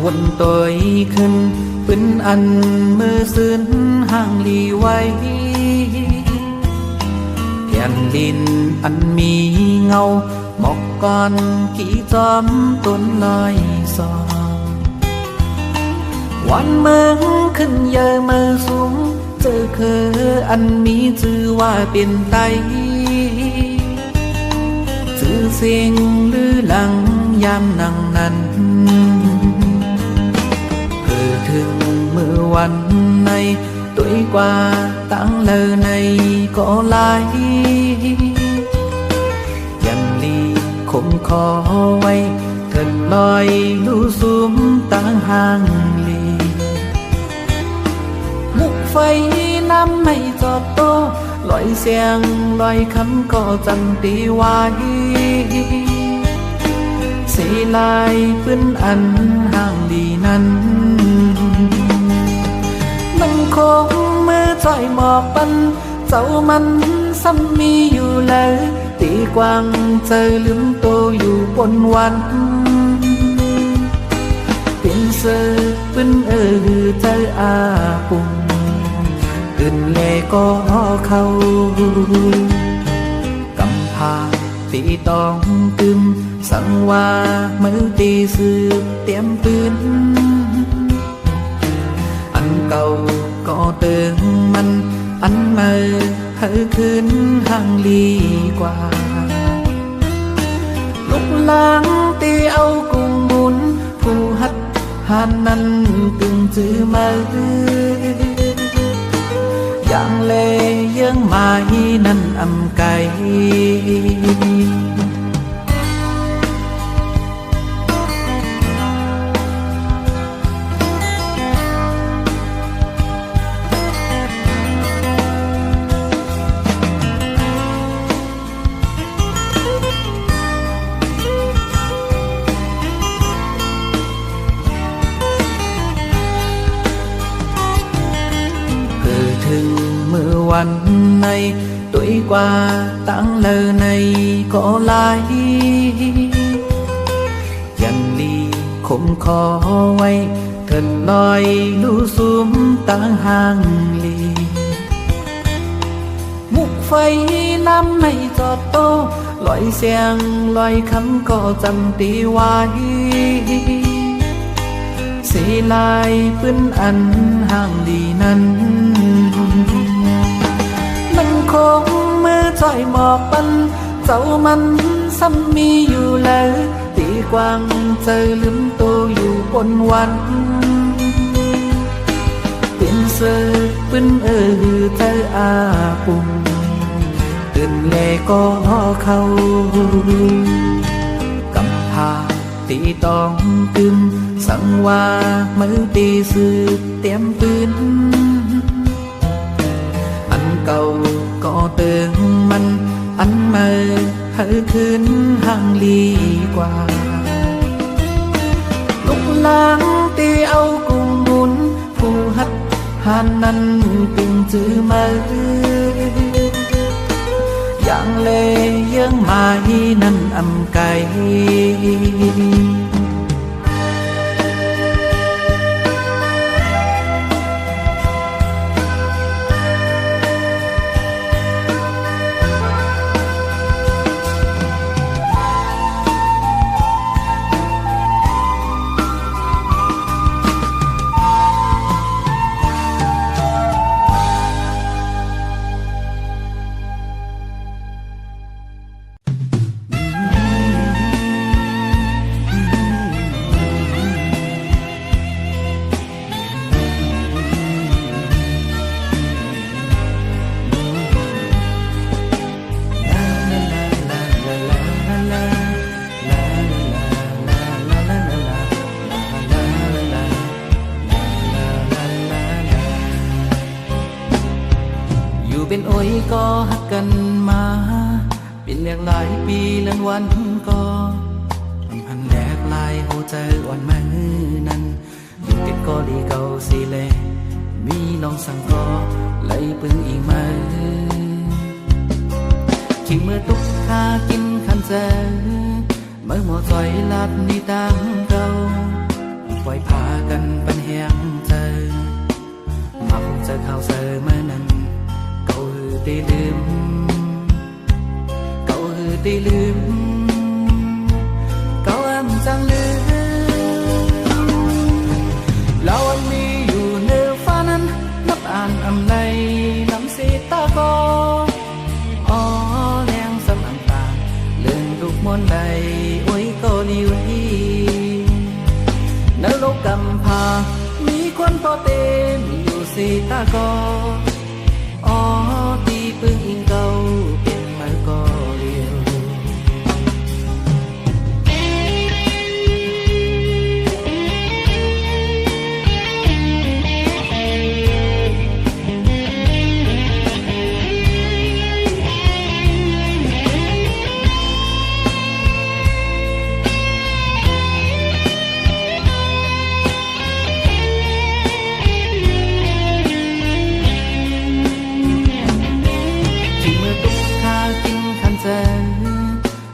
วนตัวขึ้นเป็นอันมือซื่นห่างลีไว้แผ่นดินอันมีเงาหมอกก้อนกี่จอมต้นลอยซอวันเมืองขึ้นเยอะมือสูงเจอคืออันมีชื่อว่าเป็นไตชื่อเสียงลือหลังยามนั่งนั้นคือถึงมือวันในตัวกว่าตั้งเลยในก็ลายยันลีคมคอไว้เถิดลอยลู่ซุมตั้งห่างลีมุกไฟน้ำไม่จอดโตลอยเสียงลอยคำก็จำตีไว้สีลายปืนอันห่างดีนั้นมันคงมือจ่อยหมอกปันเจ้ามันซ้ำมีอยู่แล้วตีกวางเจอลืมโตอยู่บนวันเป็นเสือปืนเจออาปุ่มขึ้นเลก็เข้ากำพาตีต้องกึมสังว่ามือตีสืบเตรียมปืนอันเก่าก็เติมมันอันใหม่ให้คืนห่างลีกว่าลุกล้างตีเอากุ้งบุญผู้หัดหานนั้นกึ่งจื้อมาอย่างเลยังไม้นั่นอำไกวันในตัวกว่าตั้งเลยในก็ลายยันลีคมคอไว้เถิดลอยลู่ซุมตั้งห่างลีมุกไฟน้ำไม่จอดโตลอยเสียงลอยคำก็จำตีไว้สีลายปืนอันห่างดีนั้นมันคงมือจ่อยหมอกปันเจ้ามันซ้ำมีอยู่แล้วตีกวางเจอลืมโตอยู่บนวันเป็นเสือปืนเจออาปุ่มตื่นเลก็เข้ากำพาตีต้องกึมสังว่ามือตีสืบเตรียมปืนอันเก่าก็เติมมันอันใหม่ให้คืนห่างลีกว่าลุกล้างตีเอากุ้งบุญผู้หัดหานนั้นกึ่งจื้อมาอย่างเลยังไม้นั่นอำไกเป็นโอ้ยก็หักกันมาเป็นเรียกหลายปีเลื่อนวันก็พันแรกลายหัวใจอ่อนมือนั้นเก็บก็ดีเก่าสิเลมีน้องสั่งก็เลยปึงอีกมาชิงเมื่อตุกข้ากินขันเจอเมื่อหมดซอยลัดนี่ตามเก่า ปล่อยพากันปันแหงเจอมาคงจะเข้าเสมอนั้นเก่าหือตีลืมเก่าหือตีลืมเก่าอำจังลืมเราอันมีอยู่เนื้อฟ้านั้นนับอ่านอำในน้ำสีตากออ๋อแรงสำอังตาเลื่อนลูกมนต์ใดโอ้ยก็ลีวอีนรกกำพามีคนพอเต็มอยู่สีตากออ๋อตีปึงอิงเก่าเป็นมือก็เลียว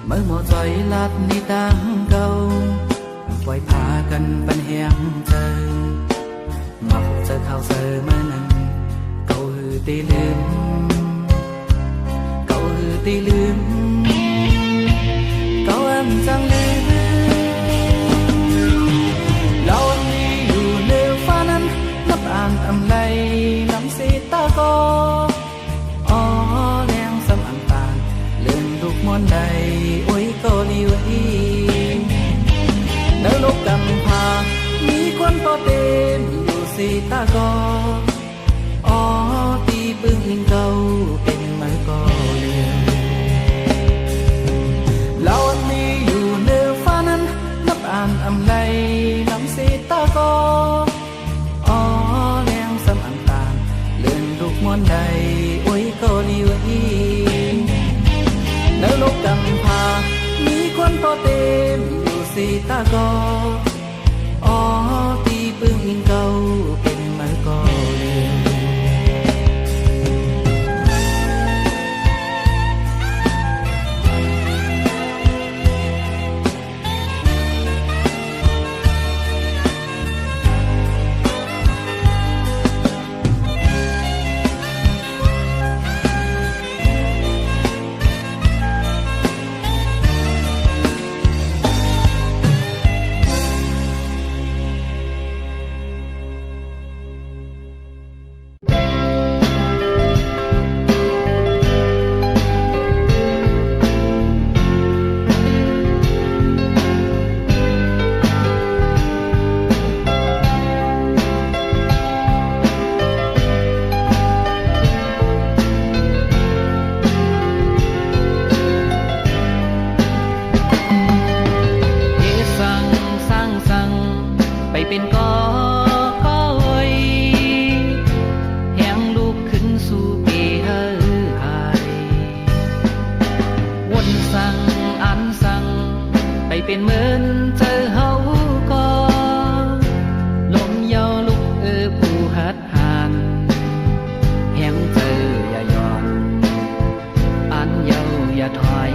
เมื่อหมดใจลัดนี่ตั้งเก่าปล่อยพากันปันแหงเจอมาพบเจอเข้าเสมอนั้นเก่าหือตีลืมเก่าหือตีลืมเก่าอำจังลืมเรามีอยู่เนื้อฟ้านั้นนับอ่านอำไรน้ำสีตากออ๋อแรงสำอังตาเลื่อนลูกมนต์ใดโอ้ยก็ลีวอีนรกกำพามีคนพอเต็มอยู่สีตากออ๋อตีปึงอิงเก่าเป็นมือก็เลียวเรามีอยู่เนื้อฟ้านั้นนับอ่านอำไรน้ำสีตากออ๋อแรงสำอังตาเลื่อนลูกมนต์ใดโอ้ยก็ลีวอีนรกกำพามีคนพอเต็มอยู่สีตากออ๋อตีปึงอิงเก่าเป็นมือก็เลียวเป็นกอคอยแหงลูกขึ้นสู่เปหายวนสั่งอันสั่งไปเป็นเหมือนเจอเฮาก็ลมเยาลุกผู้หัดหานแหงเจออย่ายอมอันเยาอย่าถอย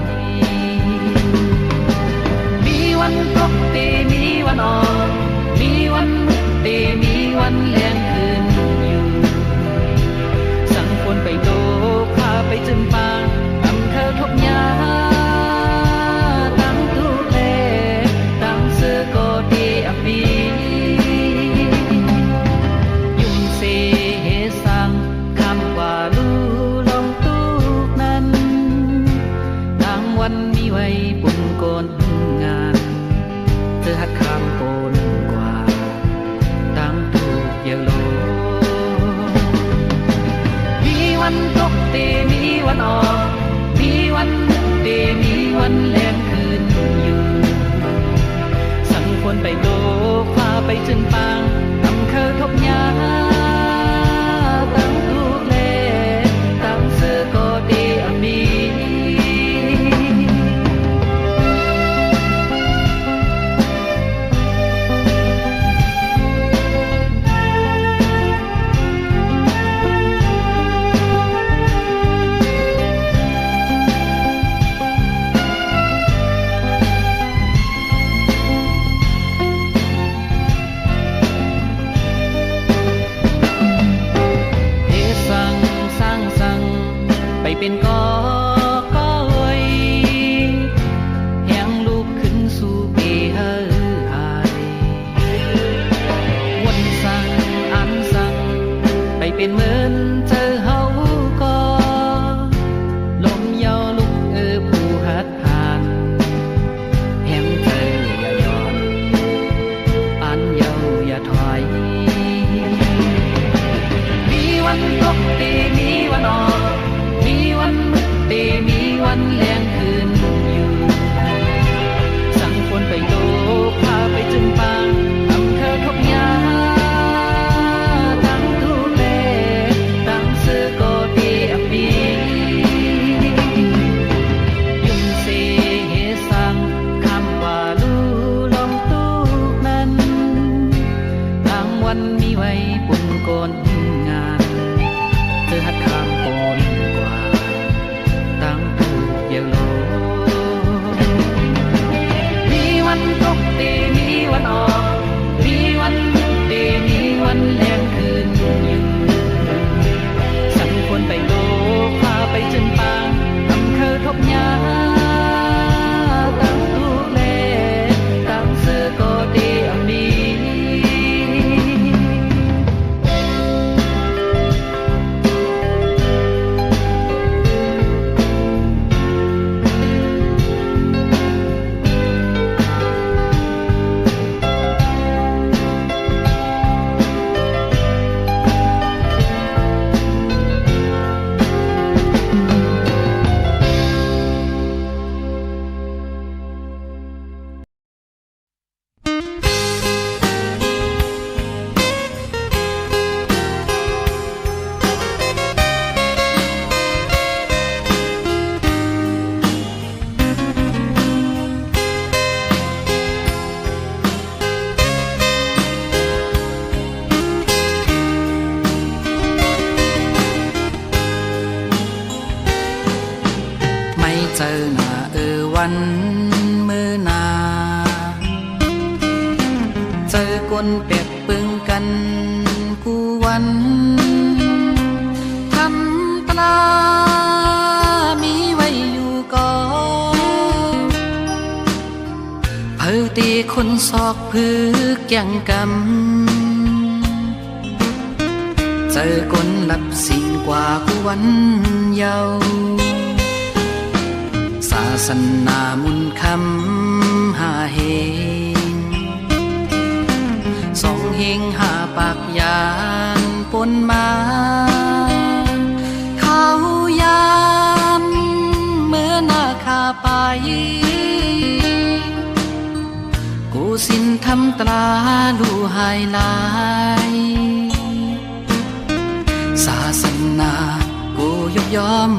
มีวันตกตีมีวันออกมีวันมืดตีมีวันเลี้ยงคืนอยู่สั่งคนไปโตพาไปจนป่าทำเธอทบยาตั้งตู้เล่ตั้งเสื้อก็ดีอับปียุ่งเสสั่งคำว่าลูลองตู้นั้นดังวันมีไว้ปุ่นโกนงานเธอหัดคำโกนเยโลมีวันตกตีมีวันออกมีวันมืดตีมีวันแลงคืนอยู่สั่งคนไปโตพาไปจนปางทำเคยทบยาตั้งทุกเลตั้งเสื้อก็ดีอันมี เป็นก็เอ้ยแหงลูกขึ้นสู่ปีเฮอหายวนสั่งอันสั่งไปเป็นเหมือนเจอเฮาก็ลมเยาลุกผู้หัดผ่านแหงเธออย่าย้อนอันเยาอย่าถอยมีวันตกตีมีวันออกมีวันมืดตีมีวันแลงคืนอยู่สั่งคนไปโลกพาไปจนปางอำเภอทบยาตั้งทุเลตั้งเสือโกตีอับปียุ่งเสเหสังคำว่าลูลองตูนั้นทางวันมีไว้ปุ่นโกนงานเธอหัดข้ามโกนกว่าตั้งถูกเยาโลมีวันตกตีมีวันออกมีวันมืดตีมีวันแลงคืนอยู่สั่งคนไปโลกพาไปจนปางอำเภอทบยาตั้งทุเลตั้งเสือโกตีอันนี้เจอหน้าวันมือหนาเจอคนเปรียบปึงกันกูวันทำปลามีไว้อยู่ก่อเพื่อตีคนซอกพึกยังกำเจอคนหลับสิ่งกว่ากูวันเยาศาสนามุนคำหาเฮงสองเฮงหาปากยานปนมาเขายามเมื่อหน้าคาไปกูสิ้นทำตราลูหายลายศาสนากูยกยอม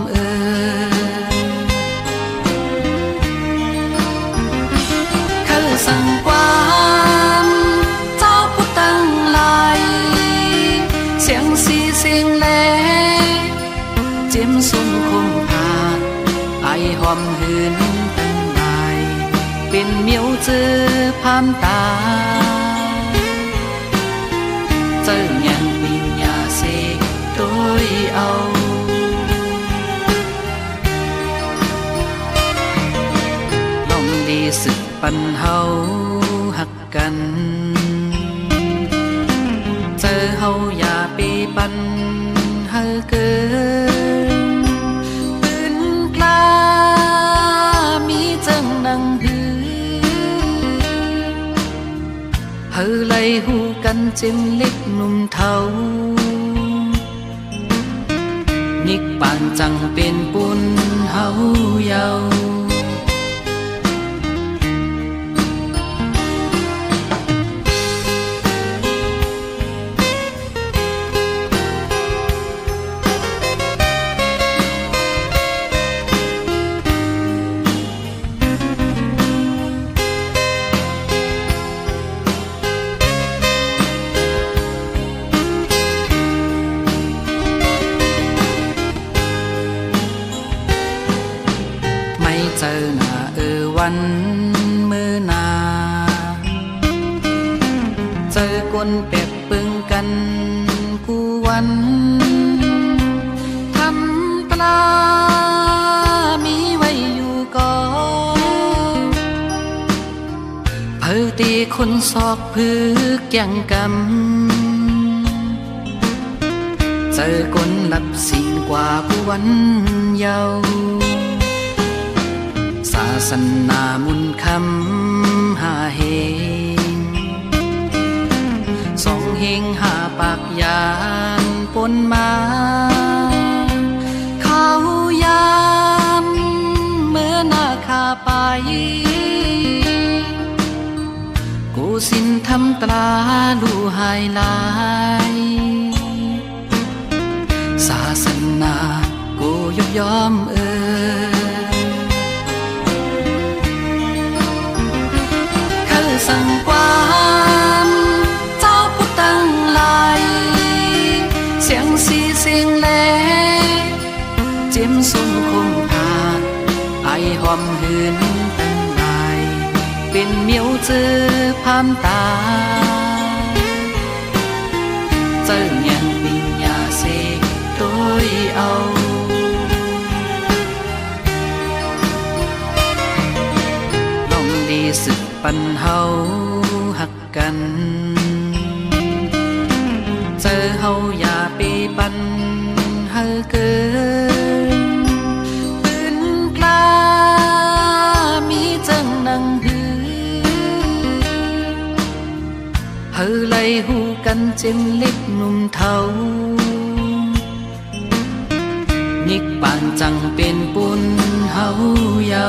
สั่งความเจ้าผู้ตั้งหลายเสียงสีเสียงแหลเจียมสุ่มคมผาไอหอมหืนตั้งลายเป็นเมียวเจอพามตาเจอยังปิญญาเสกตัวเอาลองดีสึกปันเฮาหักกันเจอเฮาอย่าไปปันเฮาเกินปืนกล้ามีจังนังหือเฮาไล่หูกันจึงเล็กหนุ่มเทานิกปานจังเป็นปุนเฮาเยาเจอหน้าวันมือหนาเจอคนเปรียบปึงกันกูวันทำปลา คนซอกพึกยังกำเจอคนหลับสิ่งกว่าผู้วันเยาว์ศาสนามุนคำหาเฮงสองเฮงหาปากยานปนมาเขายามเมื่อหน้าคาไปกูสินทำตราลูหายลายศาสนากูยกยอมคือสั่งความเจ้าผู้ตั้งหลายเสียงสีเสียงแลเจียมสุ่มคมผาไอหอมหืนตั้งหลายเป็นเมียวเจอพามตาเจอเงียนปิญญาเสกโดยเอาลองดีสึกปันเฮาหักกันเจอเฮาอย่าไปปันเฮาเกินปืนกล้ามีจังนังหือเฮาไล่หูกันเจ็มเล็กหนุ่มเทานิกปานจังเป็นปุ่นเฮาเยา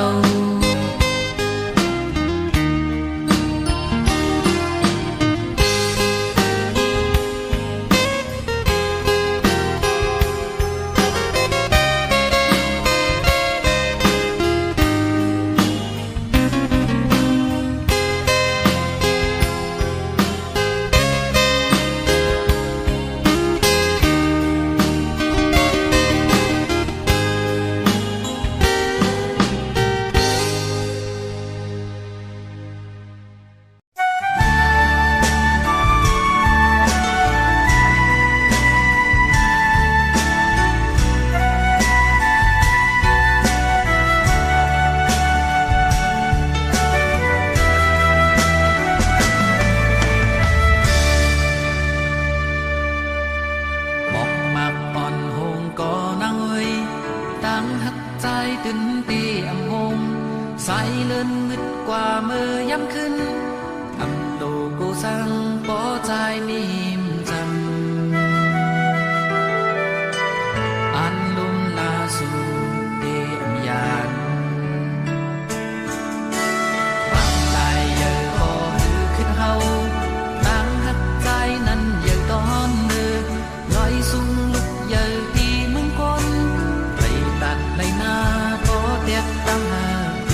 ใส่เลินงึดกว่าเมื่อย้ำขึ้นอำโลกูสั่งปอใจนิ่มจำอันลุ่มลาสู่เดียมยานบางใจเยอะพอหรือขึ้นเฮาตั้งหักใจนั้นเยอะตอนเมื่อลอยสูงลุกเยอะตีมึงคนไรตัดไรหน้าพอเตียกตั้งหาเ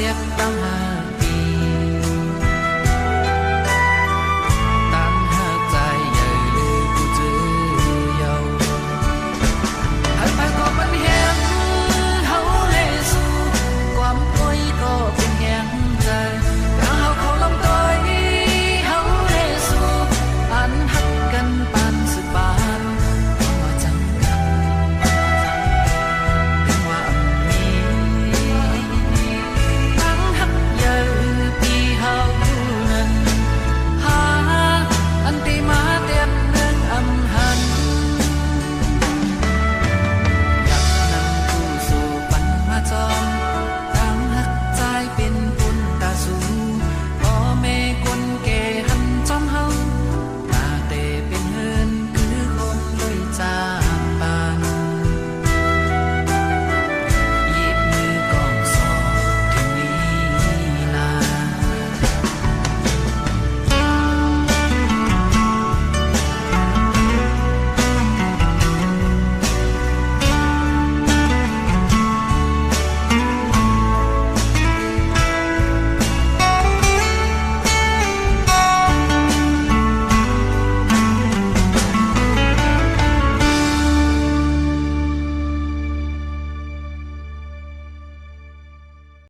รียกตั้ง